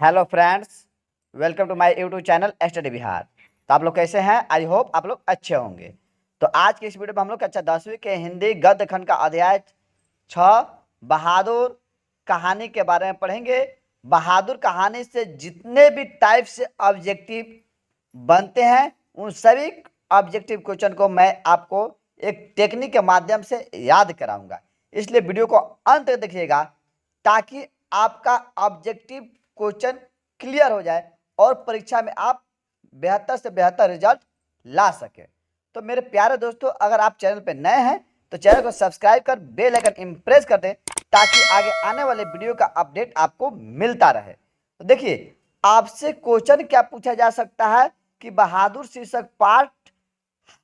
Hello friends, welcome to my YouTube channel study Bihar. तो आप लोग कैसे हैं? आई होप आप लोग अच्छे होंगे। तो आज की इस वीडियो में हम लोग कक्षा 10वीं के हिंदी गद्य खंड का अध्याय 6 बहादुर कहानी के बारे में पढ़ेंगे। बहादुर कहानी से जितने भी टाइप से ऑब्जेक्टिव बनते हैं उन सभी ऑब्जेक्टिव क्वेश्चन को मैं आपको एक टेक्निक के माध्यम से याद कराऊंगा। इसलिए वीडियो को अंत तक देखिएगा ताकि आपका ऑब्जेक्टिव क्वेश्चन क्लियर हो जाए और परीक्षा में आप बेहतर से बेहतर रिजल्ट ला सके। तो मेरे प्यारे दोस्तों, अगर आप चैनल पर नए हैं तो चैनल को सब्सक्राइब कर बेल आइकन इम्प्रेस कर दें ताकि आगे आने वाले वीडियो का अपडेट आपको मिलता रहे। तो देखिए, आपसे क्वेश्चन क्या पूछा जा सकता है कि बहादुर शीर्षक पाठ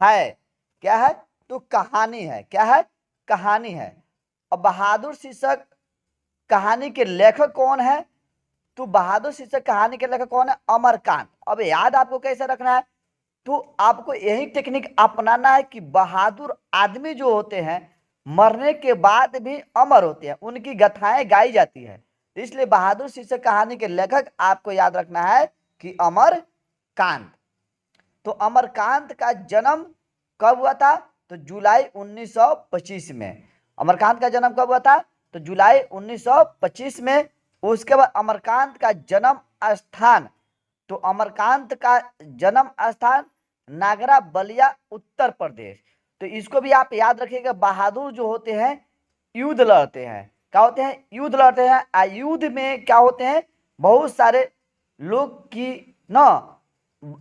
है, क्या है? तो कहानी है। क्या है? कहानी है। और बहादुर शीर्षक कहानी के लेखक कौन है? तो बहादुर शीर्षक कहानी के लेखक कौन है? अमरकांत। अब याद आपको कैसे रखना है? तो आपको यही टेक्निक अपनाना है कि बहादुर आदमी जो होते हैं मरने के बाद भी अमर होते हैं, उनकी गाथाएं गाई जाती है। तो इसलिए बहादुर शीर्षक कहानी के लेखक आपको याद रखना है कि अमरकांत। तो अमरकांत का जन्म कब हुआ था? तो जुलाई 1925 में। अमरकांत का जन्म कब हुआ था? तो जुलाई 1925 में। उसके बाद अमरकांत का जन्म स्थान, तो अमरकांत का जन्म स्थान नागरा बलिया उत्तर प्रदेश। तो इसको भी आप याद रखिएगा। बहादुर जो होते हैं युद्ध लड़ते हैं। क्या होते हैं? युद्ध लड़ते हैं। युद्ध में क्या होते हैं? बहुत सारे लोग की ना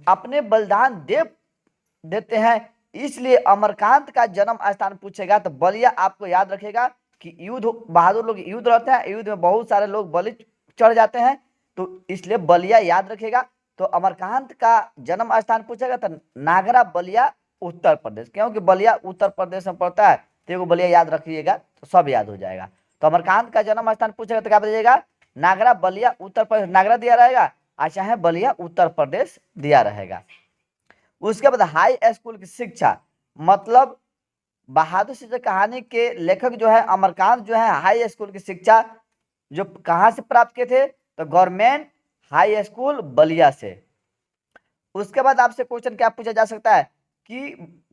अपने बलिदान देते हैं। इसलिए अमरकांत का जन्म स्थान पूछेगा तो बलिया आपको याद रखेगा कि युद्ध बहादुर लोग युद्ध लड़ते हैं, युद्ध में बहुत सारे लोग बलि चढ़ जाते हैं, तो इसलिए बलिया याद रखेगा। तो अमरकांत का जन्म स्थान पूछेगा तो नागरा बलिया उत्तर प्रदेश, क्योंकि बलिया उत्तर प्रदेश में पड़ता है तो एगो बलिया याद रखिएगा तो सब याद हो जाएगा। तो अमरकांत का जन्म स्थान पूछेगा तो क्या बताइएगा? नागरा बलिया उत्तर प्रदेश। नागरा दिया रहेगा और चाहे बलिया उत्तर प्रदेश दिया रहेगा। उसके बाद हाई स्कूल की शिक्षा, मतलब बहादुर शीर्षक कहानी के लेखक जो है अमरकांत जो है हाई स्कूल की शिक्षा जो कहां से प्राप्त किए थे? तो गवर्नमेंट हाई स्कूल बलिया से। उसके बाद आपसे क्वेश्चन क्या पूछा जा सकता है कि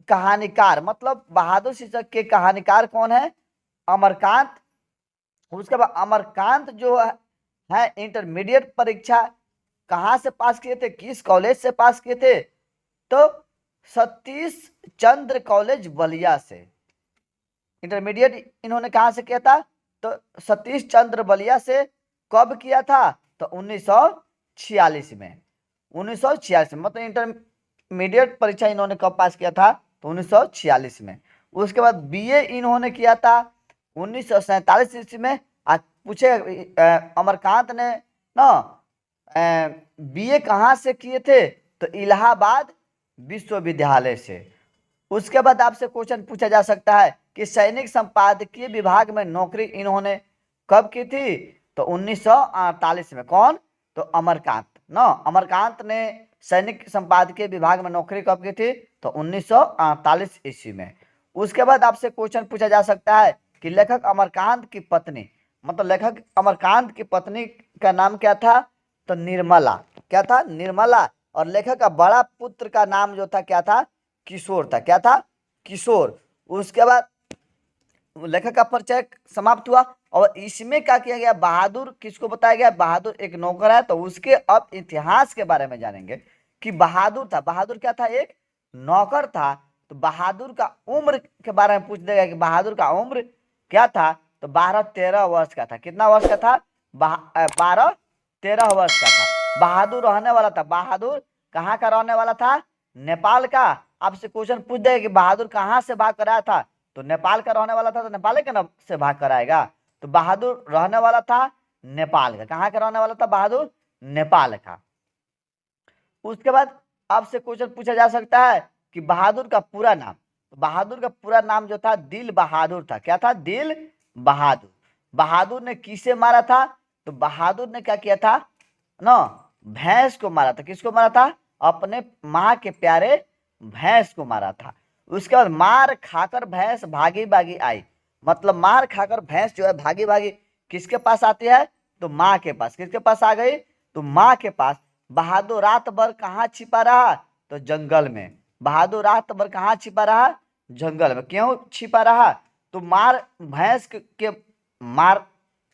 कहानीकार, मतलब बहादुर शीर्षक के कहानीकार कौन है? अमरकांत। उसके बाद अमरकांत जो है इंटरमीडिएट परीक्षा कहां से पास किए थे? किस कॉलेज से पास किए थे? तो सतीश चंद्र कॉलेज बलिया से। इंटरमीडिएट इन्होंने कहां से किया था? तो सतीश चंद्र बलिया से। कब किया था? तो 1946 में। 1946 में, मतलब इंटरमीडिएट परीक्षा इन्होंने कब पास किया था? तो 1946 में। उसके बाद बीए इन्होंने किया था 1947 ईस्वी में। आज पूछे अमरकांत ने ना बीए कहाँ से किए थे? तो इलाहाबाद विश्वविद्यालय से। उसके बाद आपसे क्वेश्चन पूछा जा सकता है कि सैनिक संपादकीय विभाग में नौकरी इन्होंने कब की थी? तो 1948 में। कौन? तो अमरकांत ना। अमरकांत ने सैनिक संपादकीय विभाग में नौकरी कब की थी? तो 1948 ईस्वी में। उसके बाद आपसे क्वेश्चन पूछा जा सकता है कि लेखक अमरकांत की पत्नी, मतलब लेखक अमरकांत की पत्नी का नाम क्या था? तो निर्मला। क्या था? निर्मला। और लेखक का बड़ा पुत्र का नाम जो था क्या था? किशोर था। क्या था? किशोर। उसके बाद लेखक का परिचय समाप्त हुआ और इसमें क्या किया गया? बहादुर किसको बताया गया? बहादुर एक नौकर है। तो उसके अब इतिहास के बारे में जानेंगे कि बहादुर था। बहादुर क्या था? एक नौकर था। तो बहादुर का उम्र के बारे में पूछ देगा कि बहादुर का उम्र क्या था? तो 12-13 वर्ष का था। कितना वर्ष का था? 12-13 वर्ष का था। बहादुर रहने वाला था। बहादुर कहाँ का रहने वाला था? नेपाल का। आपसे क्वेश्चन पूछ देगा कि बहादुर कहाँ से भाग कर आया था? तो नेपाल का रहने वाला था, तो नेपाल के ना से भाग कर आएगा। तो बहादुर रहने वाला था नेपाल का। कहाँ का रहने वाला था बहादुर? नेपाल का। उसके बाद आपसे क्वेश्चन पूछा जा सकता है कि बहादुर का पूरा नाम। तो बहादुर का पूरा नाम जो था दिल बहादुर था। क्या था? दिल बहादुर। बहादुर ने किसे मारा था? तो बहादुर ने क्या किया था ना? भैंस को मारा था। किसको मारा था? अपने माँ के प्यारे भैंस को मारा था। उसके बाद मार खाकर भैंस भागी भागी आई, मतलब मार खाकर भैंस जो है भागी भागी किसके पास आती है? तो माँ के पास। किसके पास आ गई? तो माँ के पास। बहादुर रात भर कहाँ छिपा रहा? तो जंगल में। बहादुर रात भर कहाँ छिपा रहा? जंगल में। क्यों छिपा रहा? तो भैंस के मार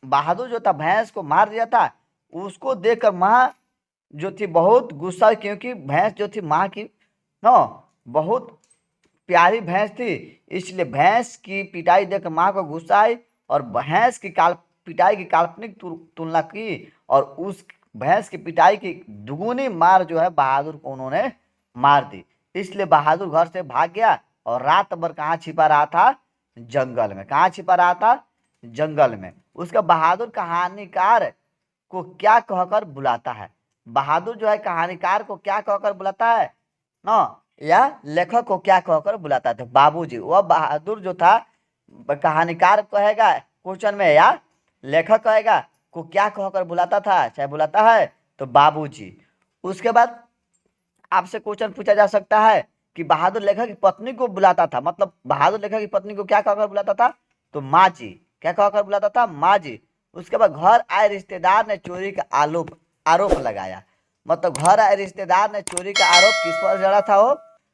बहादुर जो था भैंस को मार दिया था। उसको देखकर माँ जो थी बहुत गुस्सा, क्योंकि भैंस जो थी माँ की नो बहुत प्यारी भैंस थी, इसलिए भैंस की पिटाई देखकर माँ को गुस्सा आई और भैंस की पिटाई की काल्पनिक तुलना की और उस भैंस की पिटाई की दुगुनी मार जो है बहादुर को उन्होंने मार दी। इसलिए बहादुर घर से भाग गया और रात भर कहाँ छिपा रहा था? जंगल में। कहाँ छिपा रहा था? जंगल में। उसका बहादुर कहानीकार को क्या कहकर बुलाता है? बहादुर जो है कहानीकार को क्या कहकर बुलाता है ना, या लेखक को क्या कहकर बुलाता था? बाबूजी। वह बहादुर जो था कहानीकार कहेगा क्वेश्चन में, या लेखक कहेगा को क्या कहकर बुलाता था, चाहे बुलाता है तो बाबूजी। उसके बाद आपसे क्वेश्चन पूछा जा सकता है कि बहादुर लेखक की पत्नी को बुलाता था, मतलब बहादुर लेखक की पत्नी को क्या कहकर बुलाता था? तो माँ जी। क्या कहकर बुलाता था? माँ जी। उसके बाद घर आए रिश्तेदार ने चोरी का आरोप लगाया, मतलब घर आए रिश्तेदार ने चोरी का आरोप किस पर जड़ा था? वो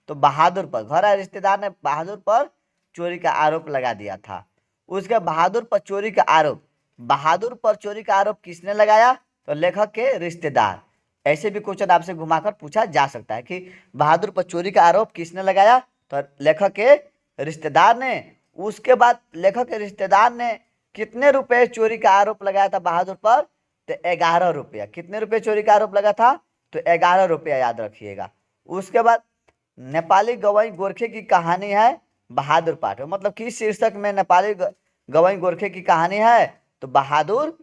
तो बहादुर पर। घर आए रिश्तेदार ने बहादुर पर चोरी का आरोप लगा दिया था। उसके बहादुर पर चोरी का आरोप, बहादुर पर चोरी का आरोप किसने लगाया? तो लेखक के रिश्तेदार। ऐसे भी क्वेश्चन आपसे घुमाकर पूछा जा सकता है कि बहादुर पर चोरी का आरोप किसने लगाया? तो लेखक के रिश्तेदार ने। उसके बाद लेखक के रिश्तेदार ने कितने रुपए चोरी का आरोप लगाया था बहादुर पर? तो 11 रुपया। कितने रुपए चोरी का आरोप लगा था? तो 11 रुपया, याद रखिएगा। उसके बाद नेपाली गवई गोरखे की कहानी है बहादुर पाठ में, मतलब किस शीर्षक में नेपाली गवई गोरखे की कहानी है? तो बहादुर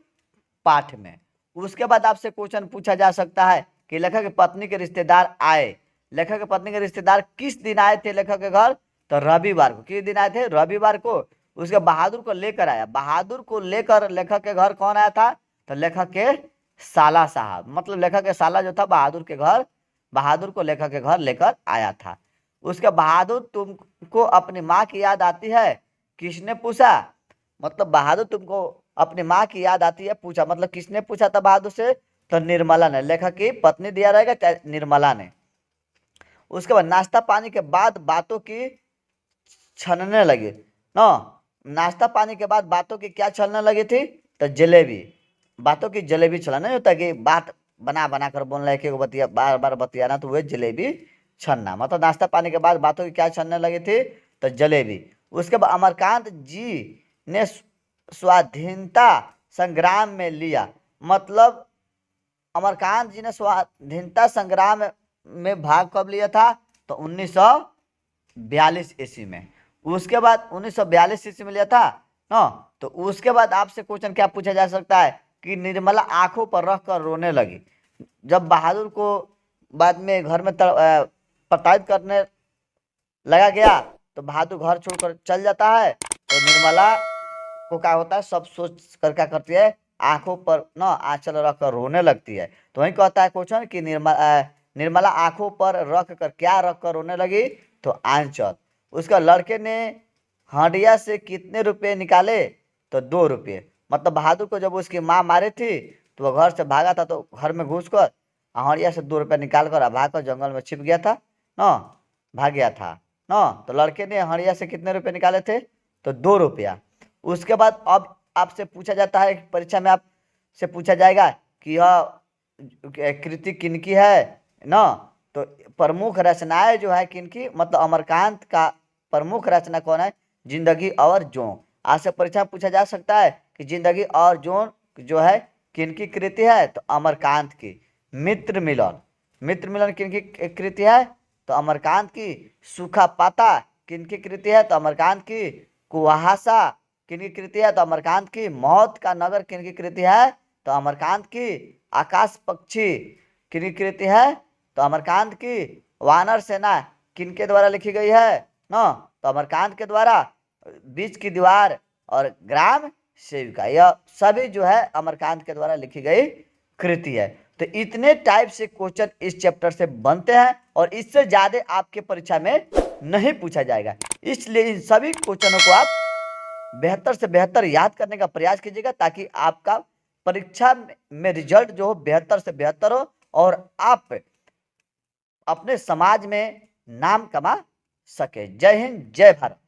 पाठ में। उसके बाद आपसे क्वेश्चन पूछा जा सकता है कि लेखक की पत्नी के रिश्तेदार आए। लेखक की पत्नी के रिश्तेदार किस दिन आए थे लेखक के घर? तो रविवार को। किस दिन आए थे? रविवार को। उसके बहादुर को लेकर आया। बहादुर को लेकर लेखक के घर कौन आया था? तो लेखक के साला साहब, मतलब लेखक के साला जो था बहादुर के घर, बहादुर को लेखक के घर लेकर आया था। उसके बहादुर तुमको अपनी माँ की याद आती है? किसने पूछा? मतलब बहादुर तुमको अपनी माँ की याद आती है पूछा, मतलब किसने पूछा था बहादुर से? तो निर्मला ने। लेखक की पत्नी दिया रहेगा चाहे निर्मला ने। उसके बाद नाश्ता पानी के बाद बातों की छनने लगी ना। नाश्ता पानी के बाद बातों की क्या छलने लगी थी? तो जलेबी। बातों की जलेबी छलना नहीं होता कि बात बना बना कर बोलना है, एक बतिया बार बार बतियाना, तो वह जलेबी छनना। मतलब नाश्ता पानी के बाद बातों की क्या छनने लगी थी? तो जलेबी। उसके बाद अमरकांत जी ने स्वाधीनता संग्राम में लिया, मतलब अमरकांत जी ने स्वाधीनता संग्राम में भाग कब लिया था? तो 1942 ईस्वी में। उसके बाद 1942 ईस्वी में लिया था ना। तो उसके बाद आपसे क्वेश्चन क्या पूछा जा सकता है कि निर्मला आंखों पर रख कर रोने लगी। जब बहादुर को बाद में घर में प्रताड़ित करने लगा गया तो बहादुर घर छोड़कर चल जाता है, तो निर्मला को क्या होता है, सब सोच कर क्या करती है, आंखों पर ना आंचल रख कर रोने लगती है। तो वही कहता है क्वेश्चन कि निर्मला आंखों पर रख कर क्या रख कर रोने लगी? तो आंचल। उसका लड़के ने हंडिया से कितने रुपए निकाले? तो 2 रुपये। मतलब बहादुर को जब उसकी माँ मारी थी तो वह घर से भागा था, तो घर में घुस कर हंडिया से 2 रुपये निकाल कर भाग कर जंगल में छिप गया था ना, भाग गया था ना। तो लड़के ने हंडिया से कितने रुपये निकाले थे? तो 2 रुपया। उसके बाद अब आपसे पूछा जाता है, परीक्षा में आपसे पूछा जाएगा कि यह कृति किनकी है ना। तो प्रमुख रचनाएं जो है किनकी, मतलब अमरकांत का प्रमुख रचना कौन है? जिंदगी और जोन। आपसे परीक्षा में पूछा जा सकता है कि जिंदगी और जोन जो है किनकी कृति है? तो अमरकांत की। मित्र मिलन, मित्र मिलन किनकी कृति है? तो अमरकांत की। सूखा पाता किनकी कृति है? तो अमरकांत की। कुहासा किनकी कृति है? तो अमरकांत की। मौत का नगर किनकी कृति है? तो अमरकांत की। आकाश पक्षी किनकी कृति है? तो अमरकांत की। वानर सेना किनके द्वारा लिखी गई है ना? तो अमरकांत के द्वारा। बीच की दीवार और ग्राम सेविका, यह सभी जो है अमरकांत के द्वारा लिखी गई कृति है। तो इतने टाइप से क्वेश्चन इस चैप्टर से बनते हैं और इससे ज्यादा आपके परीक्षा में नहीं पूछा जाएगा। इसलिए इन सभी क्वेश्चनों को आप बेहतर से बेहतर याद करने का प्रयास कीजिएगा ताकि आपका परीक्षा में रिजल्ट जो हो बेहतर से बेहतर हो और आप अपने समाज में नाम कमा सके। जय हिंद, जय भारत।